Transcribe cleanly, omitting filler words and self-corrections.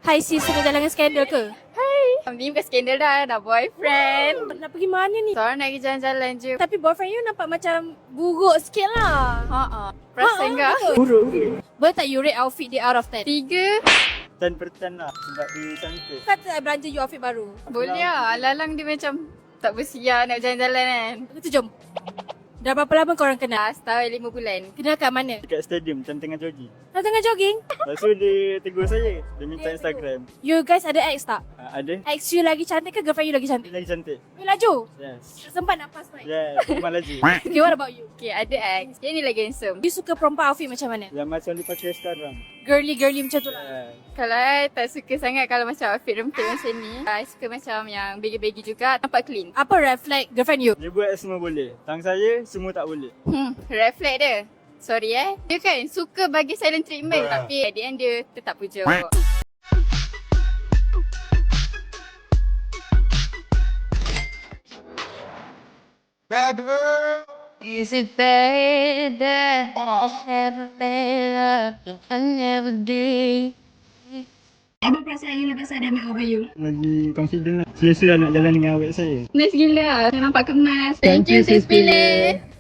Hai sis, suka jalan dengan skandal ke? Ni bukan skandal dah boyfriend. Nak pergi mana ni? Seorang nak pergi jalan-jalan je. Tapi boyfriend you nampak macam buruk sikit lah. Perasan kak? Buruk. Boleh tak you rate outfit dia out of 10? 3. 10 per 10 lah sebab dia cantik. Kata I belanja you outfit baru. Boleh lah. Lalang dia macam tak bersiar nak jalan-jalan kan. Kita jom. Dah berapa lama korang kenal? Setahun 5 bulan. Kenal kat mana? Dekat stadium macam tengah jogging. Dah tengah jogging? Lepas tu dia tegur saya. Dia minta Instagram. You guys ada ex tak? Ada? Ex you lagi cantik ke girlfriend you lagi cantik? Dia lagi cantik. You laju? Yes. Sempat nak pass mic? Yes. Memang laju. Okay, what about you? Okay, ada ex. Dia ni lagi handsome. You suka perempuan outfit macam mana? Yang macam dia pakai sekarang. Girly macam tu lah. Yes. Kalau I tak suka sangat kalau macam outfit rempit macam ni. I suka macam yang baggy-baggy juga. Nampak clean. Apa red flag girlfriend you? Dia buat semua boleh. Tang saya semua tak boleh. Red flag dia. Sorry Dia kan suka bagi silent treatment. Tapi at the end dia tetap pujuk. Is it bad that I never better I never did? Apa perasaan you lepas ada make over you? Lagi confident lah. Selesa nak jalan dengan awet saya. Nice gila. Nampak kemas. Thank you, Sis Pilih.